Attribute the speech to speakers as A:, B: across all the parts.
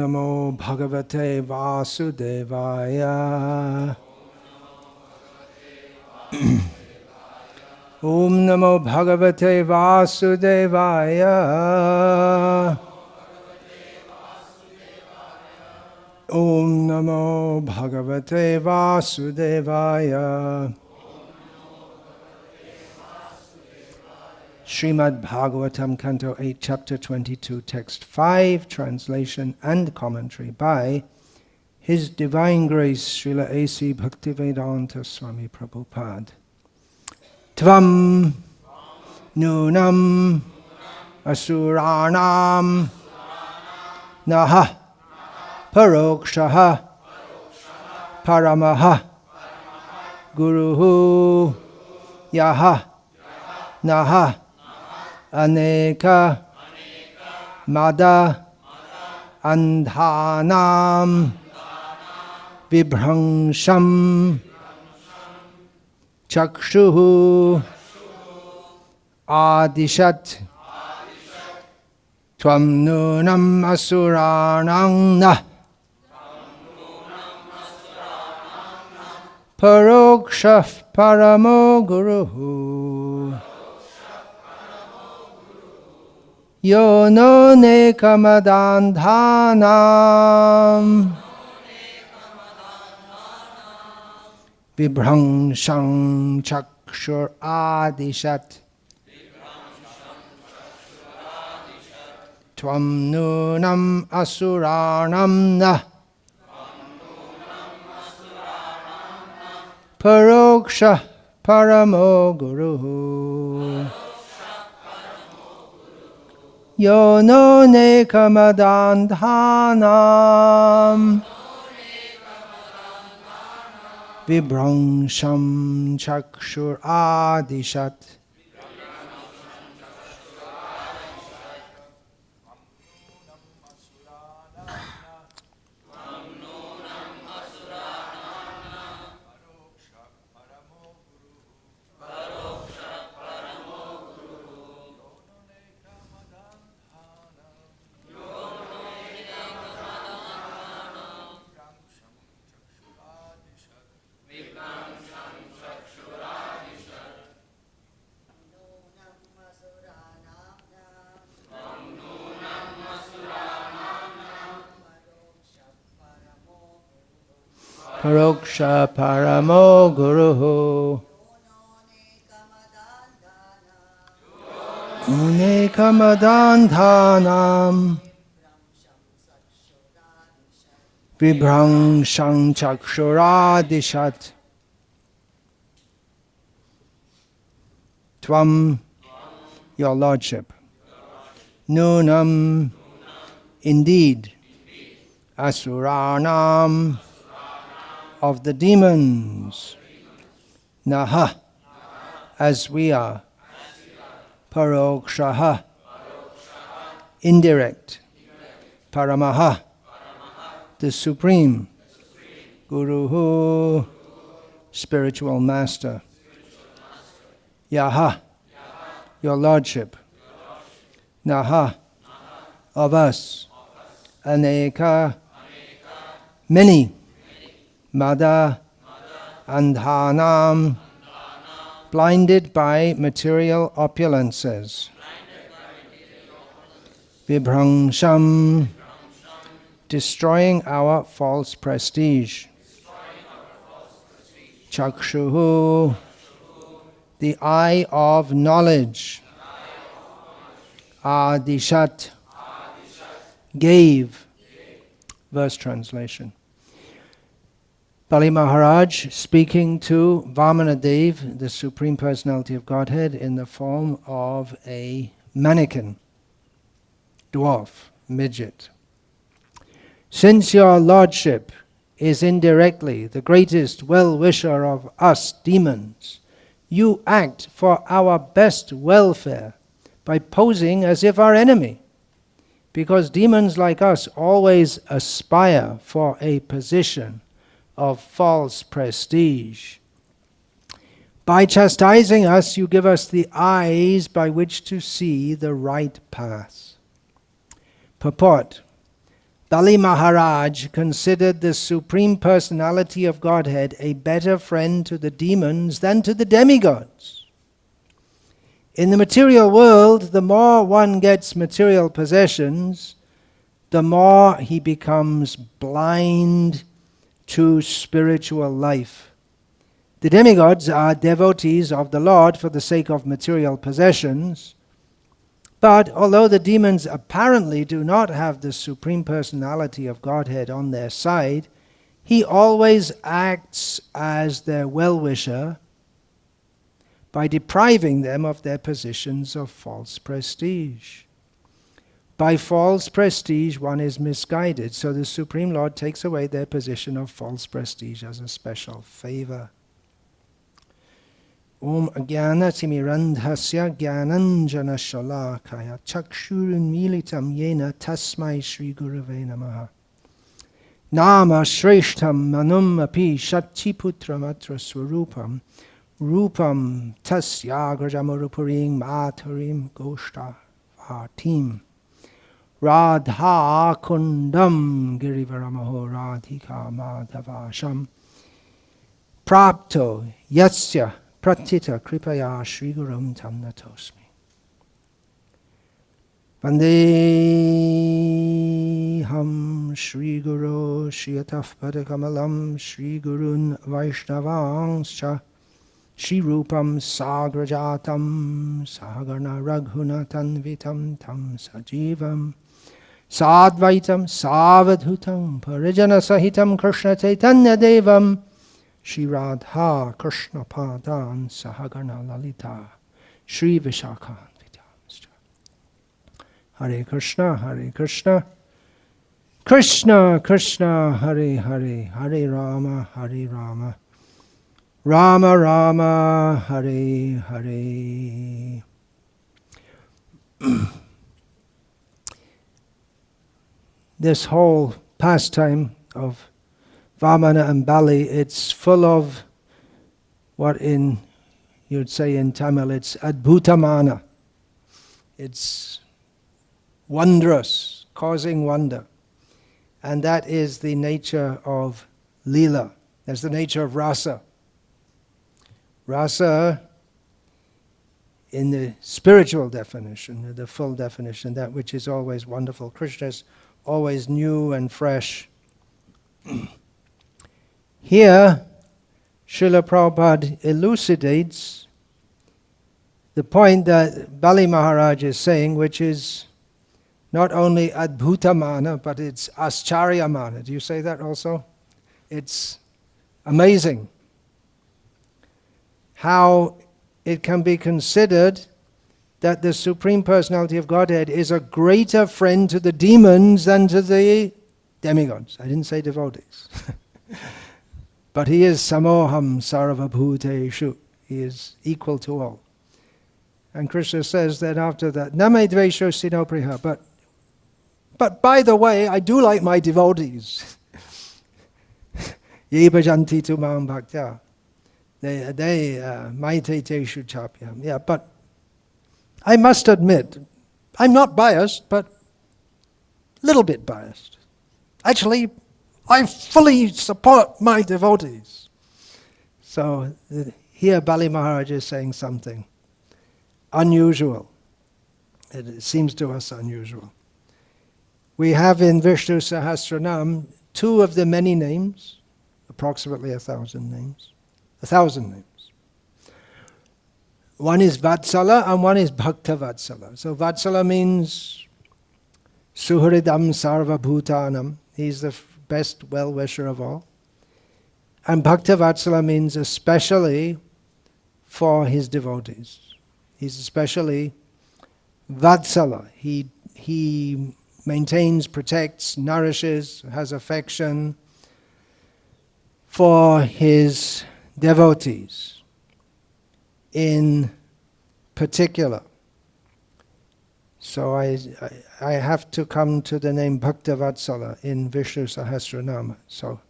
A: Namo Bhagavate Vasudevaya. Om Namo Bhagavate Vasudevaya. Om Namo Bhagavate Vasudevaya. Srimad Bhagavatam, Canto 8, Chapter 22, Text 5, Translation and Commentary by His Divine Grace Srila A.C. Bhaktivedanta Swami Prabhupada. Tvam nunam asuranam naha parokshaha paramaha guruhu yaha naha aneka mada andhanam vibhransham chakshuhu adishat tvam nunam asuranam nah paroksha paramo guruhu yo no nekamadandhanam vibhransham chakshur adishat tvam nunam asuranam nah paroksha paramo guruhu yo no nekamadandhanam vibhransham chakshur adishat. Paroksha paramo guruhu unekamadandhanam vibhransham chakshuradishat tvam, your lordship, nunam, indeed, asuranam, of the demons, naha, as we are, parokshaha, indirect, paramaha, the supreme, guruhu, spiritual master, yaha, your lordship, naha, of us, aneka, many, mada, andhanam, blinded by material opulences, vibhransham, destroying our false prestige, chakshuhu, the eye of knowledge, adishat, gave. Verse translation. Bali Maharaj speaking to Vamanadev, the Supreme Personality of Godhead, in the form of a mannequin, dwarf, midget. Since your lordship is indirectly the greatest well-wisher of us demons, you act for our best welfare by posing as if our enemy, because demons like us always aspire for a position of false prestige. By chastising us, you give us the eyes by which to see the right path. Purport. Bali Maharaj considered the Supreme Personality of Godhead a better friend to the demons than to the demigods. In the material world, the more one gets material possessions, the more he becomes blind to spiritual life. The demigods are devotees of the Lord for the sake of material possessions, but although the demons apparently do not have the Supreme Personality of Godhead on their side, he always acts as their well-wisher by depriving them of their positions of false prestige. By false prestige, one is misguided, so the Supreme Lord takes away their position of false prestige as a special favor. Om Jnana Timirandhasya Jnananjana Shalakaya Chakshurunmilitam Yena Tasmai Shri Gurave Namaha Nama Shreshtam Manum Api Shatiputram Atra Swarupam Rupam Tasya Grajamarupurim Maturim Goshta Vartim Radha Kundam Girivaramaho Radhika Madhavasham Prapto Yatsya Pratita Kripaya Shri Gurum Tam Natosmi. Vandeham Shri Guru Shriataf Padakamalam Shri Gurun Vaishnavangscha Shri Rupam Sagrajatam Sagarna Raghunatan Vitam Tam Sajivam Sadvaitam Savadhutam Parijana Sahitam Krishna Chaitanya Devam Shri Radha Krishna Padan Sahagana Lalita Shri Vishakhan Vidyamscha. Hare Krishna, Hare Krishna, Krishna Krishna, Hare Hare, Hare Rama, Hare Rama, Rama Rama, Hare Hare. This whole pastime of Vamana and Bali, it's full of what you'd say in Tamil, it's adbhutamana. It's wondrous, causing wonder. And that is the nature of Leela. That's the nature of rasa. Rasa, in the spiritual definition, the full definition, that which is always wonderful. Krishna is always new and fresh. Here, Srila Prabhupada elucidates the point that Bali Maharaj is saying, which is not only adbhutamana, but it's ascharyamana. Do you say that also? It's amazing how it can be considered that the Supreme Personality of Godhead is a greater friend to the demons than to the demigods. I didn't say devotees. But he is samoham sarvabhuteshu. He is equal to all. And Krishna says that after that, name dvesho sino priha. But by the way, I do like my devotees. Ye bhajanti tu mam bhaktya. They maite teshu chapyam. Yeah, but I must admit, I'm not biased, but a little bit biased. Actually, I fully support my devotees. So here Bali Maharaj is saying something unusual. It seems to us unusual. We have in Vishnu Sahasranam 2 of the many names, approximately 1,000 names. 1,000 names. One is Vatsala and one is Bhakta Vatsala. So Vatsala means Suhridam Sarva Bhutanam. He's the best well-wisher of all. And Bhakta Vatsala means especially for his devotees. He's especially Vatsala. He maintains, protects, nourishes, has affection for his devotees in particular. So I have to come to the name Bhakta Vatsala in Vishnu Sahasranama. So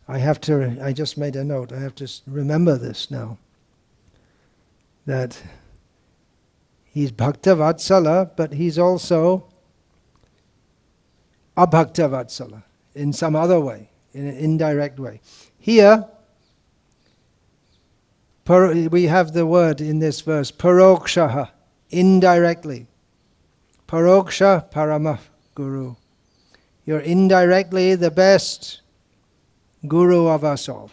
A: I just made a note, I have to remember this now. That he's Bhakta Vatsala, but he's also abhakta vatsala, in some other way, in an indirect way. Here, we have the word in this verse, parokshaha, indirectly. Paroksha parama guru. You're indirectly the best guru of us all.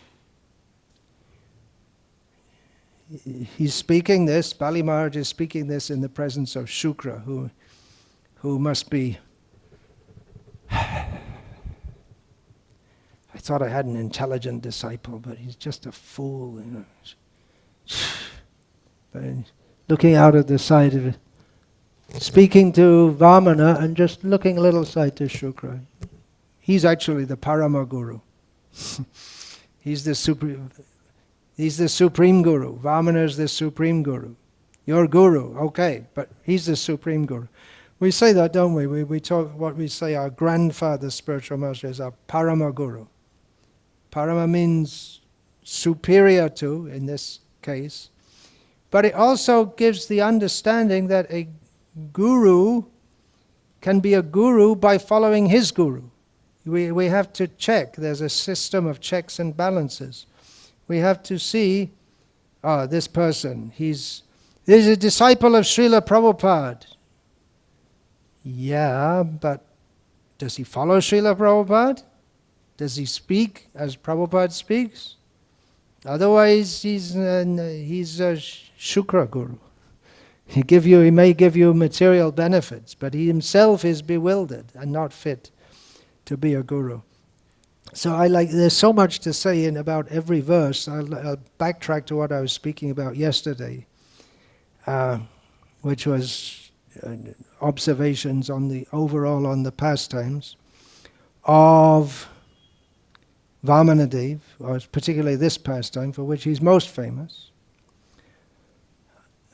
A: He's speaking this, Bali Maharaj is speaking this in the presence of Shukra, who must be... I thought I had an intelligent disciple, but he's just a fool. You know. But looking out at the side of it, speaking to Vamana and just looking a little aside to Shukra. He's actually the Parama Guru. He's the supreme guru. Vamana is the supreme guru. Your guru, okay, but he's the supreme guru. We say that, don't we? We talk what we say our grandfather, spiritual master, is our Parama Guru. Parama means superior to, in this case. But it also gives the understanding that a guru can be a guru by following his guru. We have to check. There's a system of checks and balances. We have to see, this person, he's a disciple of Srila Prabhupada. Yeah, but does he follow Srila Prabhupada? Does he speak as Prabhupada speaks? Otherwise, he's a Shukra Guru. He may give you material benefits, but he himself is bewildered and not fit to be a guru. So there's so much to say about every verse. I'll backtrack to what I was speaking about yesterday, which was observations on the pastimes of Vamanadev, or particularly this pastime for which he's most famous,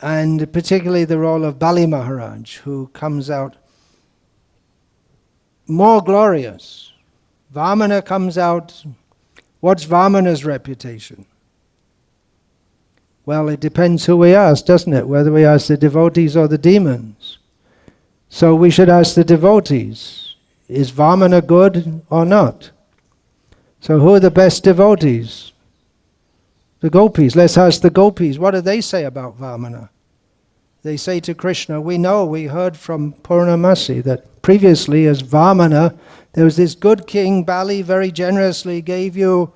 A: and particularly the role of Bali Maharaj, who comes out more glorious. Vamana comes out, what's Vamana's reputation? Well, it depends who we ask, doesn't it? Whether we ask the devotees or the demons. So we should ask the devotees, is Vamana good or not? So who are the best devotees? The gopis. Let's ask the gopis. What do they say about Vamana? They say to Krishna, we heard from Purnamasi that previously as Vamana, there was this good king, Bali, very generously gave you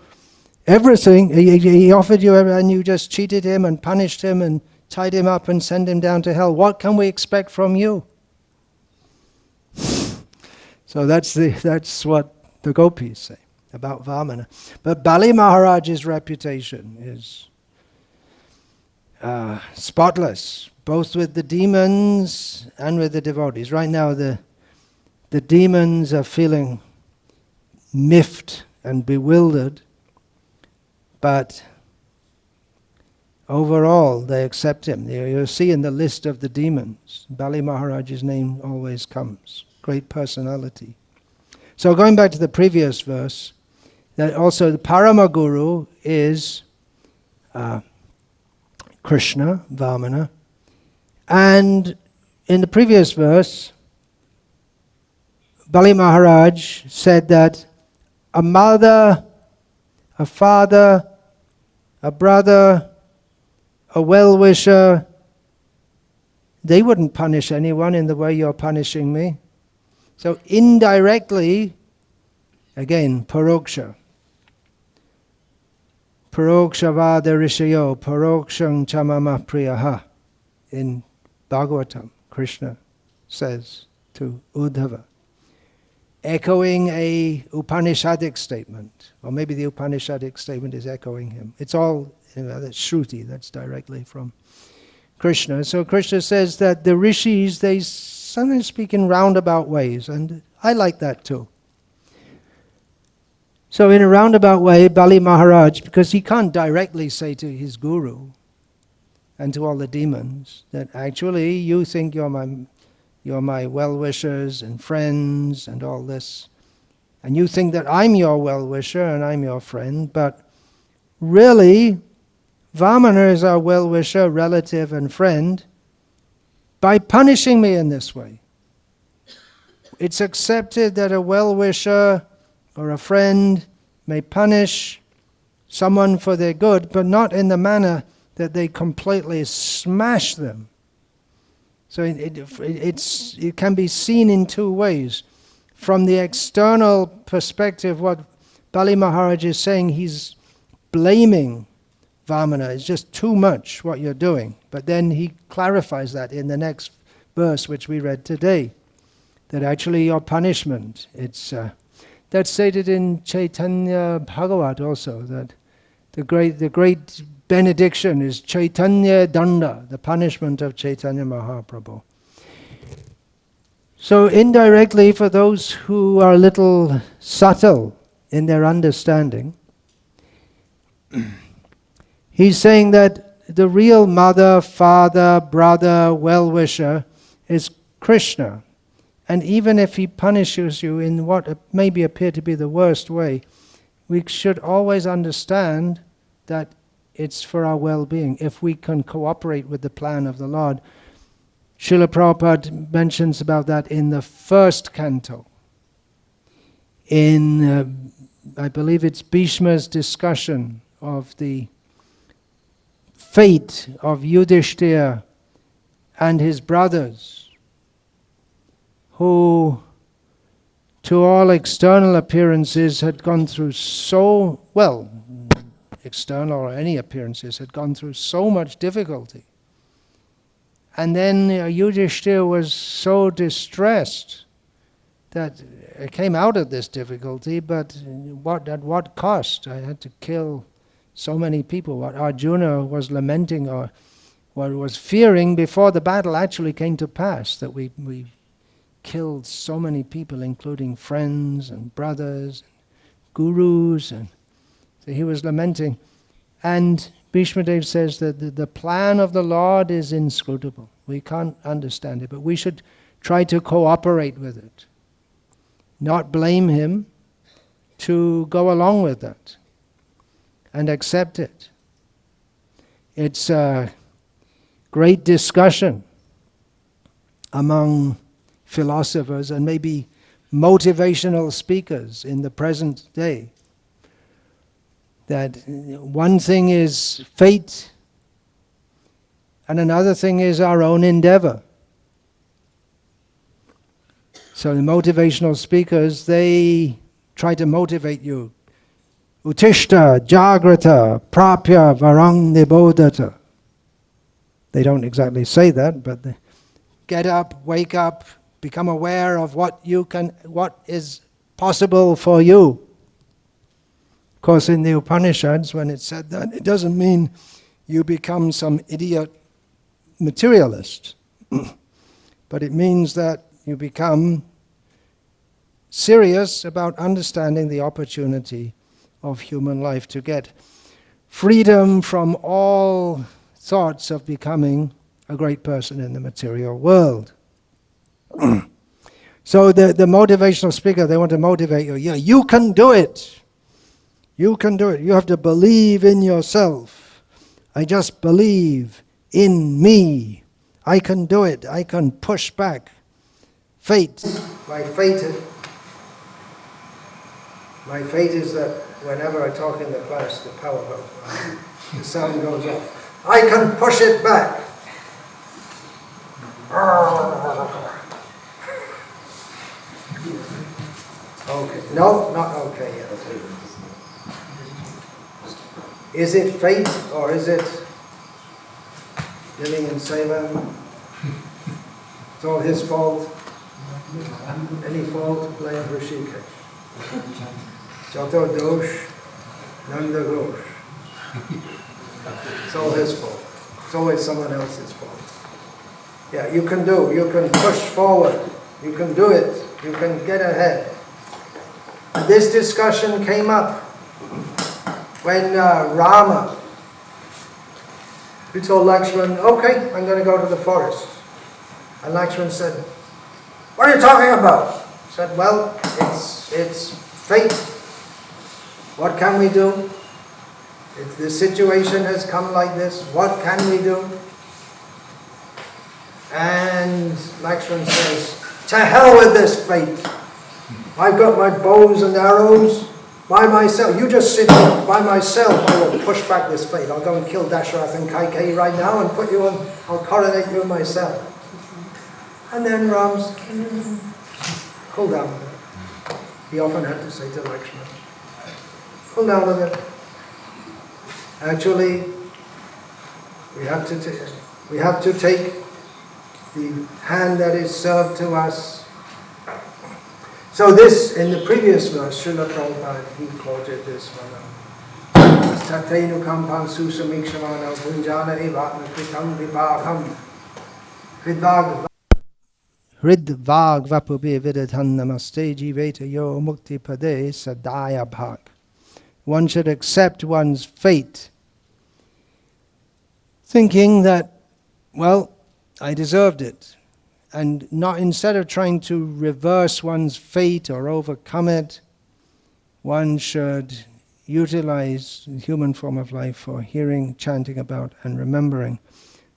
A: everything. He offered you everything, and you just cheated him and punished him and tied him up and sent him down to hell. What can we expect from you? So that's what the gopis say about Vamana. But Bali Maharaj's reputation is spotless, both with the demons and with the devotees. Right now the demons are feeling miffed and bewildered, but overall they accept him. You'll see in the list of the demons, Bali Maharaj's name always comes. Great personality. So going back to the previous verse, that also the Parama Guru is Krishna, Vamana. And in the previous verse, Bali Maharaj said that a mother, a father, a brother, a well-wisher, they wouldn't punish anyone in the way you're punishing me. So indirectly, again, paroksha. Paroksha vada rishayo, parokshang chamama priyaha. In Bhagavatam, Krishna says to Uddhava, echoing a Upanishadic statement, or maybe the Upanishadic statement is echoing him. It's all, that's Shruti, that's directly from Krishna. So Krishna says that the rishis, they sometimes speak in roundabout ways, and I like that too. So in a roundabout way, Bali Maharaj, because he can't directly say to his guru and to all the demons that actually you think you're my well-wishers and friends and all this, and you think that I'm your well-wisher and I'm your friend, but really Vamana is our well-wisher, relative and friend by punishing me in this way. It's accepted that a well-wisher or a friend may punish someone for their good, but not in the manner that they completely smash them. So it can be seen in two ways. From the external perspective, what Bali Maharaj is saying, he's blaming Vamana. It's just too much what you're doing. But then he clarifies that in the next verse which we read today, that actually your punishment, that's stated in Chaitanya Bhagavat also, that the great benediction is Chaitanya Danda, the punishment of Chaitanya Mahaprabhu. So indirectly, for those who are a little subtle in their understanding, he's saying that the real mother, father, brother, well-wisher is Krishna. And even if he punishes you in what maybe appear to be the worst way, we should always understand that it's for our well-being. If we can cooperate with the plan of the Lord. Srila Prabhupada mentions about that in the first canto. In, I believe it's Bhishma's discussion of the fate of Yudhishthira and his brothers, who, to all external appearances, had gone through external or any appearances, had gone through so much difficulty. And then Yudhishthira was so distressed that it came out of this difficulty, but at what cost? I had to kill so many people. What Arjuna was lamenting, or what was fearing before the battle actually came to pass, that we killed so many people, including friends and brothers, and gurus, and so he was lamenting. And Bhishma Dev says that the plan of the Lord is inscrutable. We can't understand it, but we should try to cooperate with it. Not blame him, to go along with that and accept it. It's a great discussion among philosophers and maybe motivational speakers in the present day, that one thing is fate and another thing is our own endeavor. So the motivational speakers, they try to motivate you. Utishta, Jagrata, Prapya, Varang Nibodhata. They don't exactly say that, but they get up, wake up, become aware of what is possible for you. Of course, in the Upanishads, when it said that, it doesn't mean you become some idiot materialist, but it means that you become serious about understanding the opportunity of human life to get freedom from all thoughts of becoming a great person in the material world. So the motivational speaker, they want to motivate you. Yeah, you can do it. You can do it. You have to believe in yourself. I just believe in me. I can do it. I can push back fate. My fate is that whenever I talk in the class, the power goes, the sound goes off. I can push it back. Okay. No, not okay yet. Is it fate or is it living in Salem? It's all his fault. Any fault, blame Rishikesh. Jato dosh, nanda ghosh. It's all his fault. It's always someone else's fault. Yeah, you can push forward. You can do it. You can get ahead. This discussion came up when Rama, he told Lakshman, okay, I'm going to go to the forest. And Lakshman said, what are you talking about? He said, well, it's fate. What can we do? If the situation has come like this, what can we do? And Lakshman says, To hell with this fate. I've got my bows and arrows by myself. You just sit here by myself. I will push back this fate. I'll go and kill Dashrath and Kaikeyi right now and put you on, I'll coronate you myself. And then Ram's, cool down a bit. He often had to say to Lakshmana, cool down a bit. Actually, we have to take the hand that is served to us. So this, in the previous verse, Srila Prabhupada, he quoted this one. Tatenu kampam susamikshvana punjana evatma kritam vipakam hridvag vapubi vidatan namaste jiveta yo mukti pade sadaya bhag. One should accept one's fate, thinking that, well, I deserved it. And not, instead of trying to reverse one's fate or overcome it, one should utilize the human form of life for hearing, chanting about, and remembering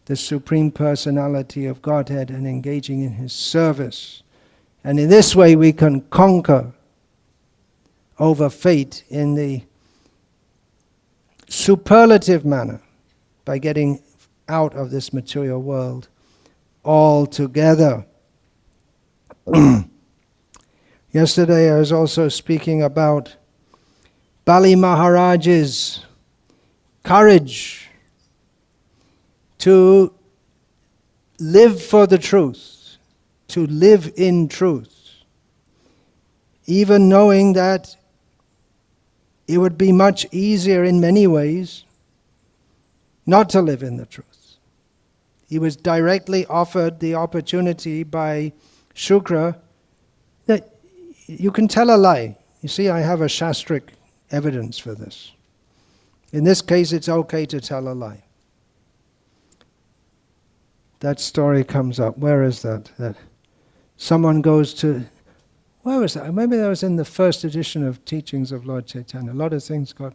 A: the Supreme Personality of Godhead and engaging in His service. And in this way we can conquer over fate in the superlative manner by getting out of this material world altogether. Yesterday I was also speaking about Bali Maharaj's courage to live for the truth, to live in truth, even knowing that it would be much easier in many ways not to live in the truth. He was directly offered the opportunity by Shukra that you can tell a lie. You see, I have a shastric evidence for this. In this case, it's okay to tell a lie. That story comes up. Where is that? That someone goes to... Where was that? Maybe that was in the first edition of Teachings of Lord Chaitanya. A lot of things got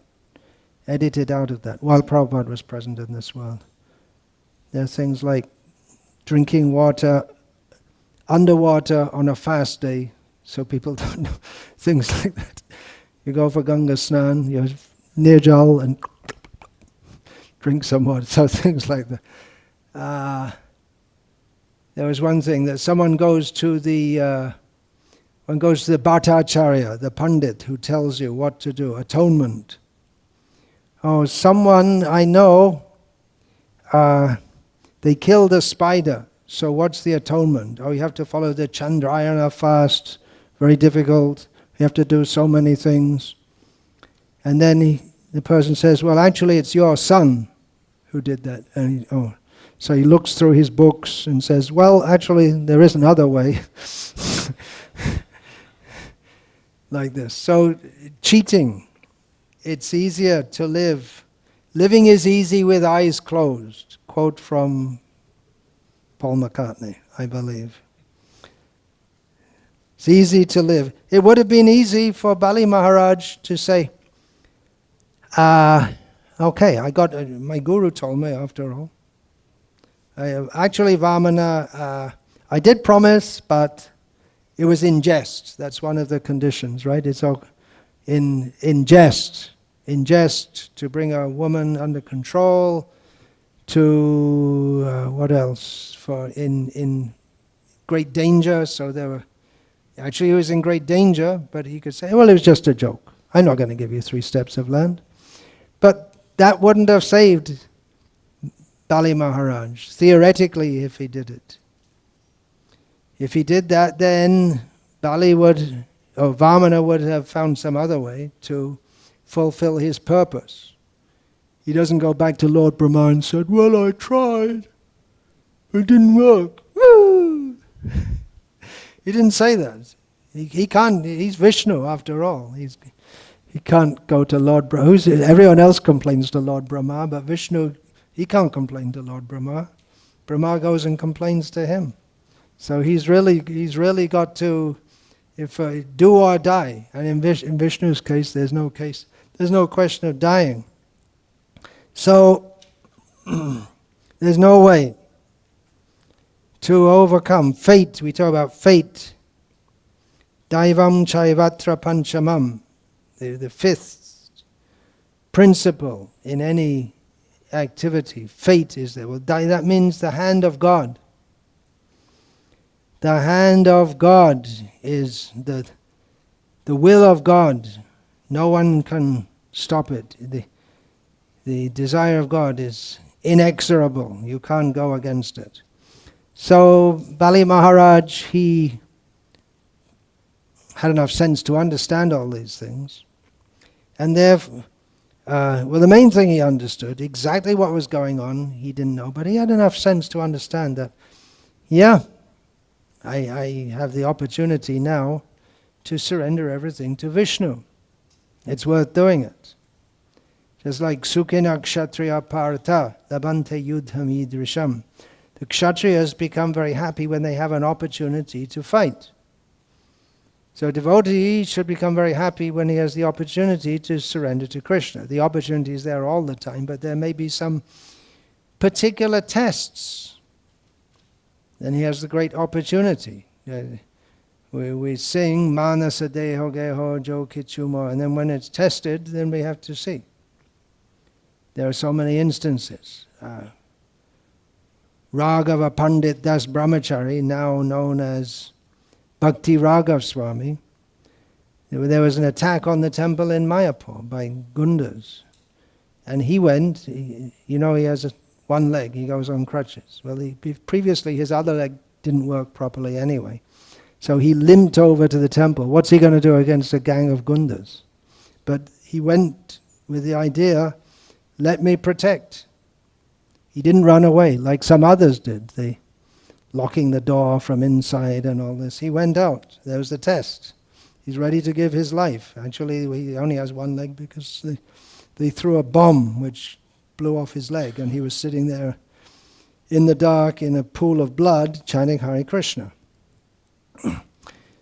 A: edited out of that while Prabhupada was present in this world. There are things like drinking water underwater on a fast day, so people don't know. Things like that. You go for Ganga Snan, you're near Jal and drink some water. So things like that. There was one thing that someone goes to the Bhattacharya, the Pandit, who tells you what to do, atonement. Oh, someone I know, they killed a spider, so what's the atonement? Oh, you have to follow the Chandrayana fast, very difficult, you have to do so many things. And then the person says, well, actually it's your son who did that. And so he looks through his books and says, well, actually there is another way. Like this. So cheating, it's easier to live. Living is easy with eyes closed. Quote from Paul McCartney, I believe. It's easy to live. It would have been easy for Bali Maharaj to say, okay, I got, my guru told me after all. Actually, Vamana, I did promise, but it was in jest. That's one of the conditions, right? It's all in jest. In jest, to bring a woman under control, to, what else? For in great danger, so there were, actually he was in great danger, but he could say, well, it was just a joke. I'm not going to give you 3 steps of land. But that wouldn't have saved Bali Maharaj, theoretically, if he did it. If he did that, then Vamana would have found some other way to fulfill his purpose. He doesn't go back to Lord Brahma and said, well, I tried, it didn't work. He didn't say that. He can't, he's Vishnu after all. He can't go to Lord Brahma. Everyone else complains to Lord Brahma, but Vishnu, he can't complain to Lord Brahma. Brahma goes and complains to him. So he's really got to, if do or die. And in Vishnu's case, there's no question of dying. So there's no way to overcome fate. We talk about fate. Daivam Chaivatra Panchamam, the fifth principle in any activity. Fate is there. Well, that means the hand of God. The hand of God is the will of God. No one can stop it. The desire of God is inexorable. You can't go against it. So Bali Maharaj, he had enough sense to understand all these things. And therefore, the main thing he understood, exactly what was going on, he didn't know, but he had enough sense to understand that, yeah, I have the opportunity now to surrender everything to Vishnu. It's worth doing it. Just like Sukhina Kshatriya Partha, Labante Yudham Idrisham. The Kshatriyas become very happy when they have an opportunity to fight. So a devotee should become very happy when he has the opportunity to surrender to Krishna. The opportunity is there all the time, but there may be some particular tests. Then he has the great opportunity. We sing Manasa Deho Geho Jo Kichumo, and then when it's tested, then we have to see. There are so many instances. Raghava Pandit Das Brahmachari, now known as Bhakti Raghav Swami, there was an attack on the temple in Mayapur by Gundas. And he went, he has one leg, he goes on crutches. Well, previously his other leg didn't work properly anyway. So he limped over to the temple. What's he going to do against a gang of Gundas? But he went with the idea, let me protect. He didn't run away like some others did. They locking the door from inside and all this. He went out. There was the test. He's ready to give his life. Actually, he only has one leg because they threw a bomb which blew off his leg, and he was sitting there in the dark in a pool of blood chanting Hare Krishna.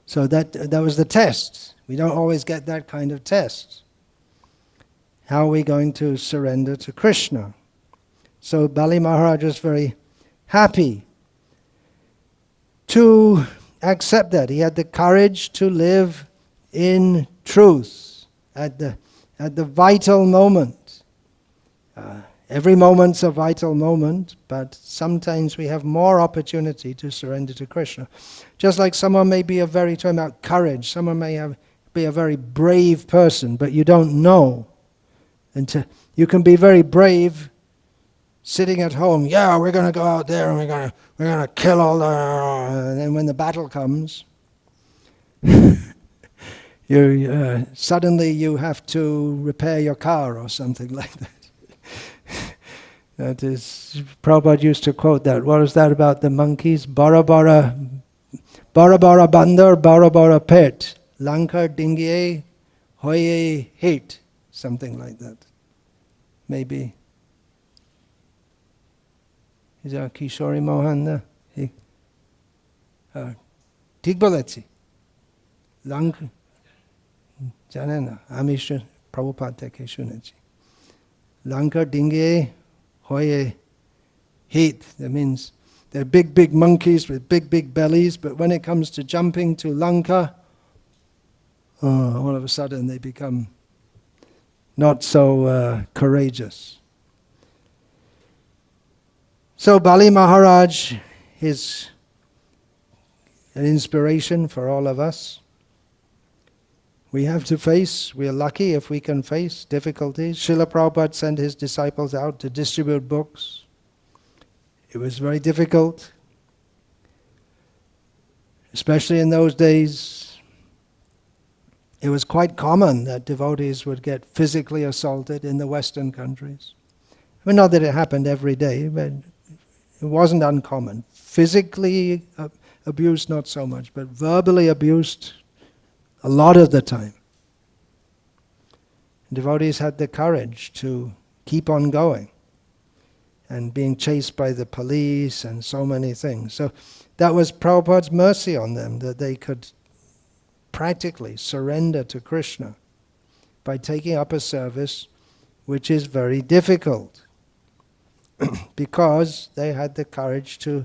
A: So that was the test. We don't always get that kind of test. How are we going to surrender to Krishna? So Bali Maharaj was very happy to accept that. He had the courage to live in truth at the vital moment. Every moment's a vital moment, but sometimes we have more opportunity to surrender to Krishna. Just like someone may be talking about courage, someone may be a very brave person, but you don't know. You can be very brave sitting at home. Yeah, we're going to go out there and we're going to kill all the... And then when the battle comes, suddenly you have to repair your car or something like that. That is, Prabhupada used to quote that. What was that about the monkeys? Bara bara bandar, bara bara pet. Lanka dingiye, hoye hate. Something like that. Maybe. Is that Kishori Mohan? ঠিক বলেছি Lanka জানে না আমি প্রভুপাদ থেকে শুনেছি Lanka dingiye hoye hate. That means they're big monkeys with big bellies, but when it comes to jumping to Lanka, all of a sudden they become not so courageous. So Bali Maharaj is an inspiration for all of us. We have to face, we are lucky if we can face difficulties. Srila Prabhupada sent his disciples out to distribute books. It was very difficult, especially in those days. It was quite common that devotees would get physically assaulted in the Western countries. I mean, not that it happened every day, but it wasn't uncommon. Physically abused, not so much, but verbally abused a lot of the time. Devotees had the courage to keep on going and being chased by the police and so many things. So that was Prabhupada's mercy on them, that they could practically surrender to Krishna by taking up a service which is very difficult because they had the courage to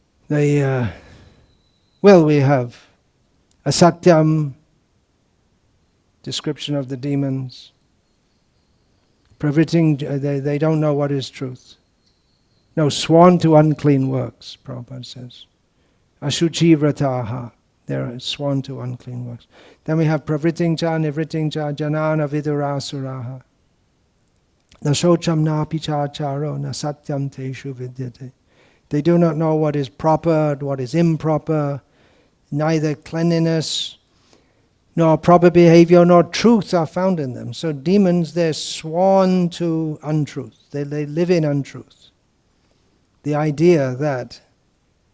A: we have a Satyam, description of the demons. They don't know what is truth. No, sworn to unclean works, Prabhupada says. Ashuchi vrataha, they're sworn to unclean works. Then we have pravritingcha, nivritingcha, janana vidurasuraha. Nashocham na pichacharo, na satyam teshu vidyate. They do not know what is proper, what is improper, neither cleanliness, nor proper behavior, nor truth are found in them. So demons, they're sworn to untruth. They live in untruth. The idea that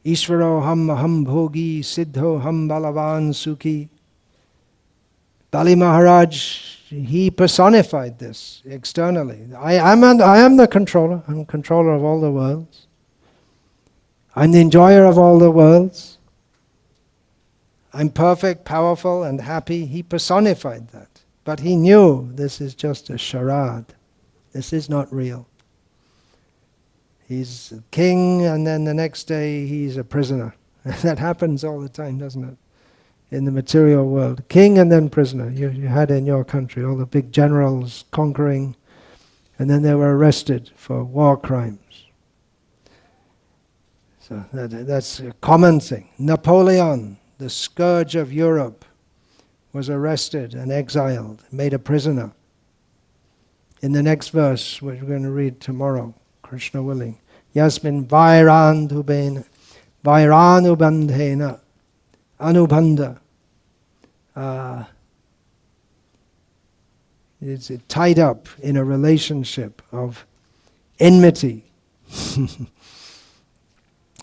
A: Ishvaro ham aham bhogi siddho ham balavan sukhi. Bali Maharaj, he personified this externally. I am the controller. I'm controller of all the worlds. I'm the enjoyer of all the worlds. I'm perfect, powerful, and happy. He personified that. But he knew this is just a charade. This is not real. He's a king, and then the next day he's a prisoner. That happens all the time, doesn't it? In the material world. King and then prisoner. You had in your country all the big generals conquering, and then they were arrested for war crimes. So that's a common thing. Napoleon, the scourge of Europe, was arrested and exiled, made a prisoner. In the next verse, which we're going to read tomorrow, Krishna willing, Yasmin Vairandhubandhena Anubandha. It's tied up in a relationship of enmity.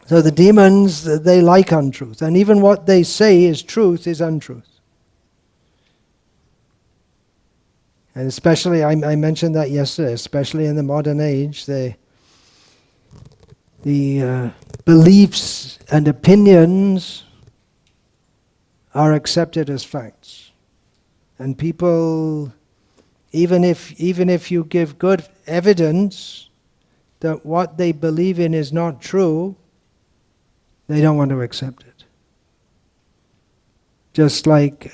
A: So the demons, they like untruth, and even what they say is truth is untruth. And especially, I mentioned that yesterday, especially in the modern age, the beliefs and opinions are accepted as facts. And people, even if you give good evidence that what they believe in is not true, they don't want to accept it. Just like,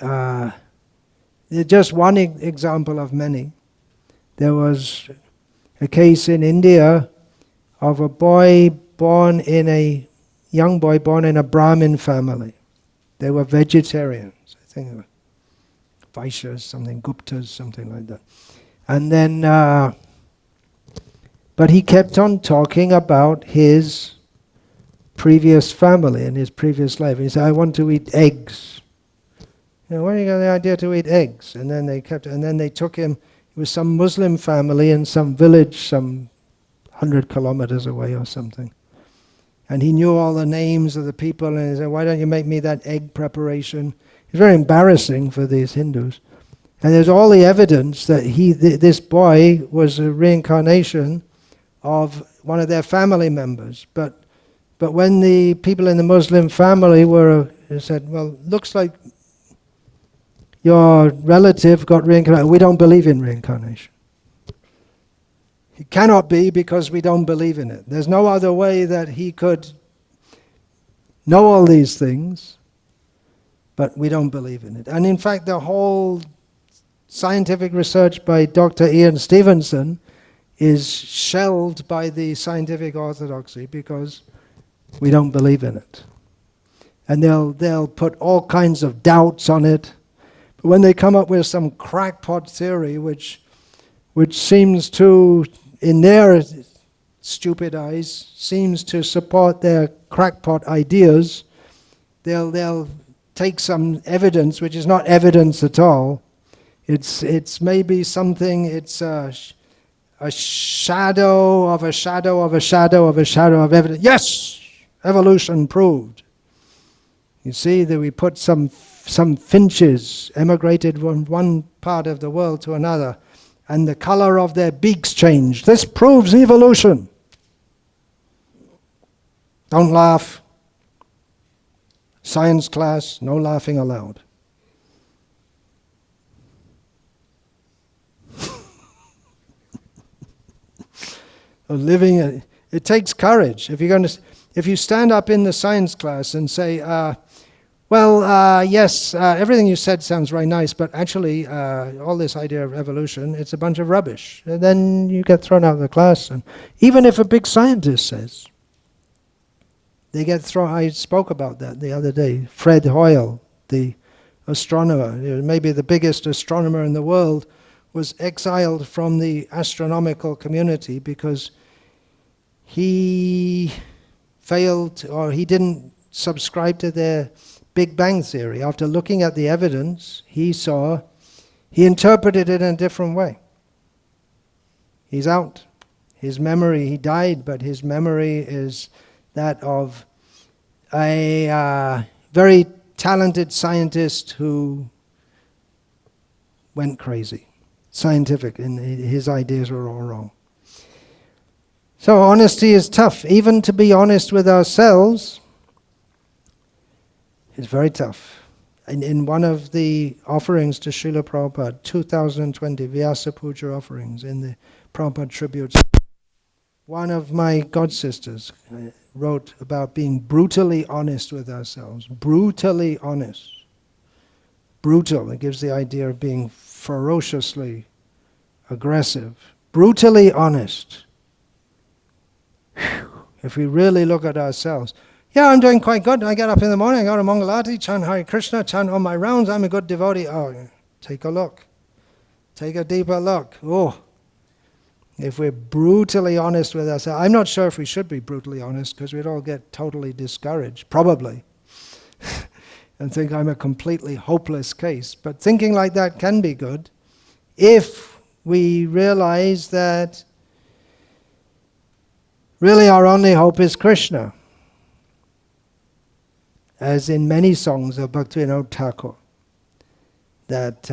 A: just one example of many. There was a case in India of a young boy born in a Brahmin family. They were vegetarians. I think they were Vaishyas, something, Guptas, something like that. And then, but he kept on talking about his previous family and his previous life. He said, I want to eat eggs. Where did you get the idea to eat eggs? And then they took him, it was some Muslim family in some village, some 100 kilometers away or something. And he knew all the names of the people, and he said, why don't you make me that egg preparation? It was very embarrassing for these Hindus. And there's all the evidence that this boy was a reincarnation of one of their family members. But when the people in the Muslim family said, well, looks like your relative got reincarnated. We don't believe in reincarnation. It cannot be because we don't believe in it. There's no other way that he could know all these things, but we don't believe in it. And in fact, the whole scientific research by Dr. Ian Stevenson is shelved by the scientific orthodoxy because we don't believe in it. And they'll put all kinds of doubts on it. But when they come up with some crackpot theory, which seems to, in their stupid eyes, seems to support their crackpot ideas, they'll take some evidence which is not evidence at all. It's maybe something, it's a shadow of a shadow of a shadow of a shadow of evidence. Yes! Evolution proved. You see that we put some finches emigrated from one part of the world to another, and the color of their beaks changed. This proves evolution. Don't laugh. Science class, no laughing allowed. It takes courage. If you're going to, if you stand up in the science class and say, yes, everything you said sounds very nice, but actually all this idea of evolution, it's a bunch of rubbish. And then you get thrown out of the class. And even if a big scientist says, they get thrown. I spoke about that the other day. Fred Hoyle, the astronomer, maybe the biggest astronomer in the world, was exiled from the astronomical community because he failed, or he didn't subscribe to their Big Bang theory. After looking at the evidence, he interpreted it in a different way. He's out. His memory, he died, but his memory is that of a very talented scientist who went crazy. Scientific, and his ideas were all wrong. So honesty is tough. Even to be honest with ourselves is very tough. And in one of the offerings to Srila Prabhupada, 2020 Vyasa Puja offerings in the Prabhupada tributes, one of my god sisters wrote about being brutally honest with ourselves. Brutally honest. Brutal, it gives the idea of being ferociously aggressive. Brutally honest. Whew. If we really look at ourselves, yeah, I'm doing quite good. I get up in the morning, I go to Mangalati, chant Hare Krishna, chant on my rounds, I'm a good devotee. Oh, take a look. Take a deeper look. Oh, if we're brutally honest with ourselves, I'm not sure if we should be brutally honest because we'd all get totally discouraged, probably, and think I'm a completely hopeless case. But thinking like that can be good if we realize that really our only hope is Krishna. As in many songs of Bhaktivinoda Thakur, that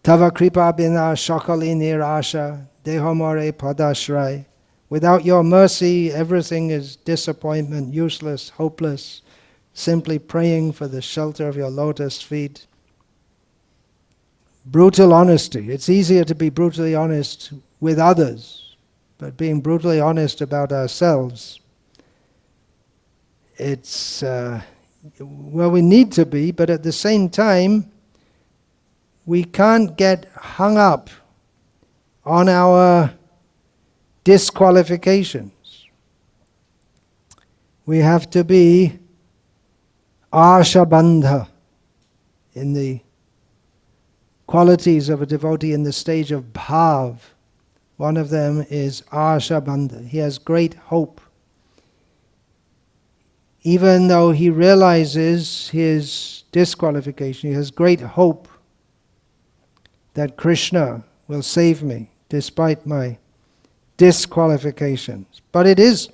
A: Tava kripa bina shakali nirasha dehomore padashray. Without your mercy, everything is disappointment, useless, hopeless, simply praying for the shelter of your lotus feet. Brutal honesty. It's easier to be brutally honest with others, but being brutally honest about ourselves, it's, we need to be, but at the same time, we can't get hung up on our disqualifications. We have to be ashabandha in the qualities of a devotee in the stage of bhav. One of them is ashabandha. He has great hope. Even though he realizes his disqualification, he has great hope that Krishna will save me despite my disqualifications. But it is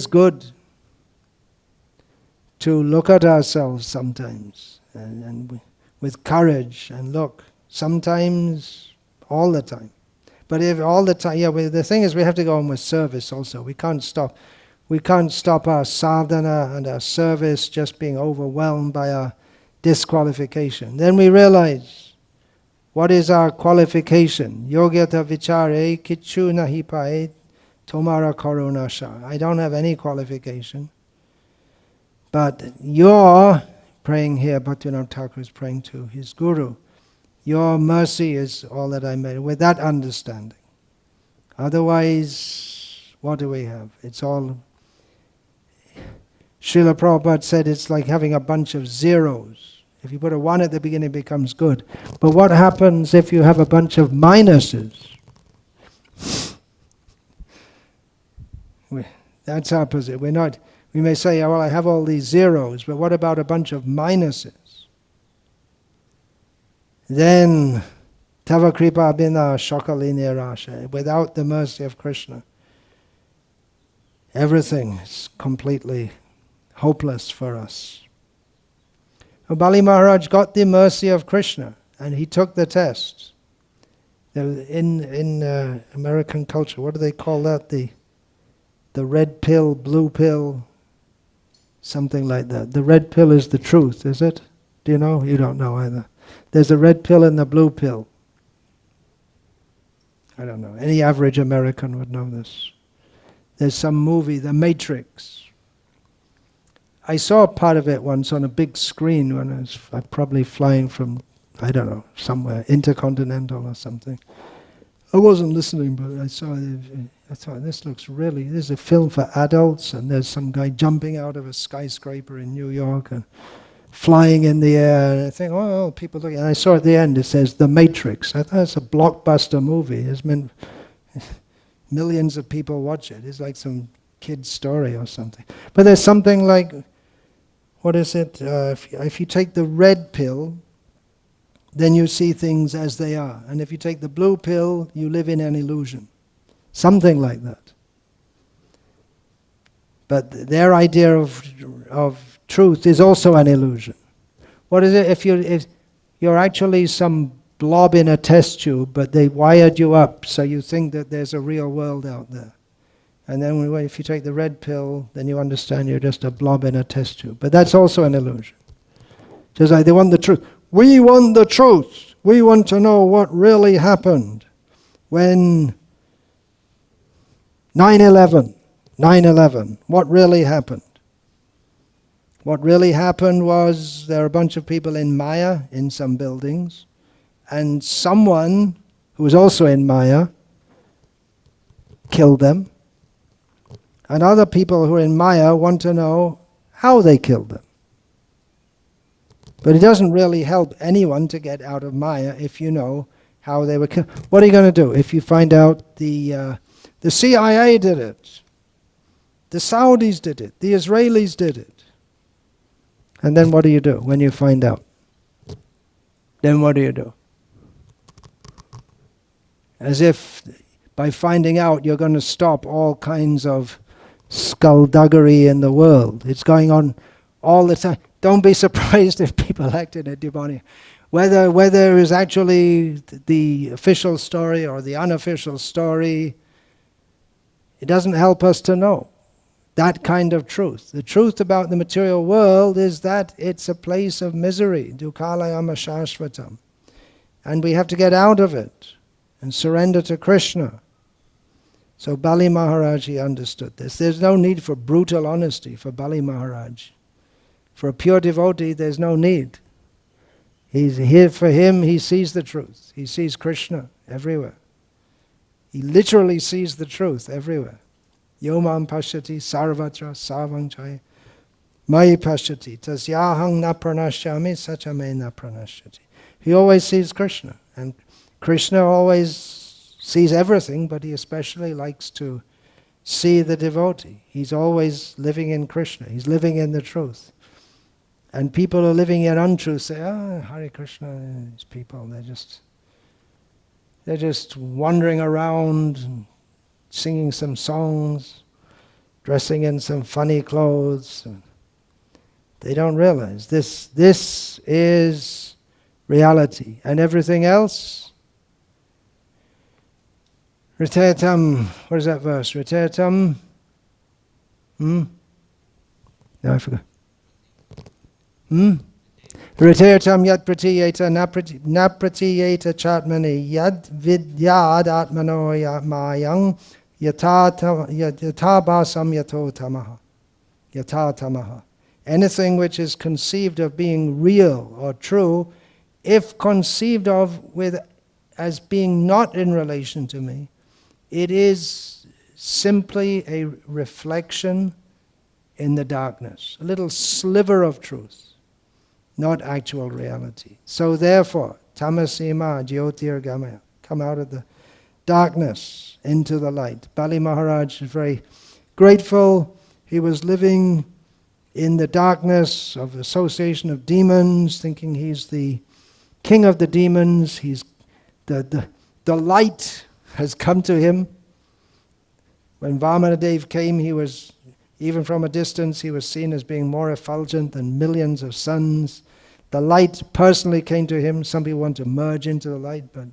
A: good to look at ourselves sometimes and with courage and look, sometimes all the time. But if all the time, the thing is we have to go on with service also. We can't stop our sadhana and our service just being overwhelmed by our disqualification. Then we realize, what is our qualification? Yogyata vichare kichu nahi pae tomara karunasha. I don't have any qualification. But you're praying here, Bhaktivinoda Thakur is praying to his guru. Your mercy is all that I made, with that understanding. Otherwise, what do we have? It's all... Srila Prabhupada said it's like having a bunch of zeros. If you put a 1 at the beginning, it becomes good. But what happens if you have a bunch of minuses? That's opposite. We may say, well, I have all these zeros, but what about a bunch of minuses? Then, tava kripa bina shakali nirasha. Without the mercy of Krishna, everything is completely hopeless for us. Bali Maharaj got the mercy of Krishna, and he took the test. In American culture, what do they call that? The red pill, blue pill, something like that. The red pill is the truth, is it? Do you know? You don't know either. There's a red pill and the blue pill. I don't know. Any average American would know this. There's some movie, The Matrix. I saw part of it once on a big screen when I was probably flying from, I don't know, somewhere, intercontinental or something. I wasn't listening, but I saw it. I thought, this is a film for adults, and there's some guy jumping out of a skyscraper in New York and flying in the air. And I think, oh, people looking. And I saw at the end, it says The Matrix. I thought it's a blockbuster movie. It's meant millions of people watch it. It's like some kid's story or something. But there's something like, what is it? If you take the red pill, then you see things as they are. And if you take the blue pill, you live in an illusion. Something like that. But their idea of truth is also an illusion. What is it? If you're actually some blob in a test tube, but they wired you up so you think that there's a real world out there. And then if you take the red pill, then you understand you're just a blob in a test tube. But that's also an illusion. Just like they want the truth. We want the truth. We want to know what really happened when 9/11, what really happened? What really happened was there are a bunch of people in Maya in some buildings, and someone who was also in Maya killed them. And other people who are in Maya want to know how they killed them. But it doesn't really help anyone to get out of Maya if you know how they were killed. What are you going to do if you find out the CIA did it, the Saudis did it, the Israelis did it? And then what do you do when you find out? Then what do you do? As if by finding out you're going to stop all kinds of skullduggery in the world. It's going on all the time. Don't be surprised if people act in a demonic. Whether it's actually the official story or the unofficial story, it doesn't help us to know that kind of truth. The truth about the material world is that it's a place of misery, dukkhalayama shashvatam. And we have to get out of it and surrender to Krishna. So Bali Maharaj, he understood this. There's no need for brutal honesty for Bali Maharaj. For a pure devotee, there's no need. He's here for him, he sees the truth. He sees Krishna everywhere. He literally sees the truth everywhere. Yomam pashyati sarvatra sarvang chaya mai pashyati tasyahang na pranashyami sachame na pranashyati. He always sees Krishna. And Krishna always sees everything, but he especially likes to see the devotee. He's always living in Krishna. He's living in the truth. And people who are living in untruth say, Hare Krishna, these people, they're just wandering around, and singing some songs, dressing in some funny clothes. They don't realize this is reality. And everything else, Ritetam, what is that verse? Ritetam, no, I forgot. Ritetam yad pratiyeta na pratiyeta chatmani yad vidyad atmano mayang yatabasam yatatamaha. Anything which is conceived of being real or true, if conceived of as being not in relation to me, it is simply a reflection in the darkness, a little sliver of truth, not actual reality. So therefore, tamasima jyotirgamaya, come out of the darkness into the light. Bali Maharaj is very grateful. He was living in the darkness of association of demons, thinking he's the king of the demons. He's the light has come to him. When Vamanadev came, he was, even from a distance, he was seen as being more effulgent than millions of suns. The light personally came to him. Some people want to merge into the light, but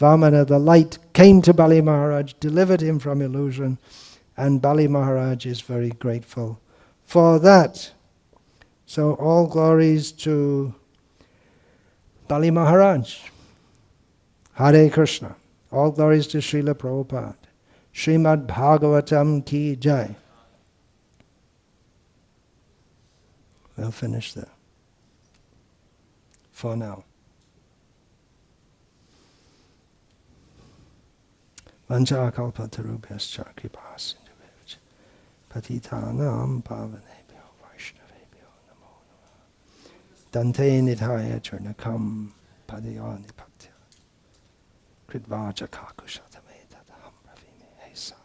A: Vamana, the light, came to Bali Maharaj, delivered him from illusion, and Bali Maharaj is very grateful for that. So all glories to Bali Maharaj. Hare Krishna. All glories to Srila Prabhupada. Srimad Bhagavatam ki jai. We'll finish there for now. Vanchakalpatarubhyascha kripasindhubhyascha patitanam pavanebhyo vaishnavebhyo namo namaha Dante nithaya churnakam padayani bhaktya kritvaja kakushatameta daham bravime hesa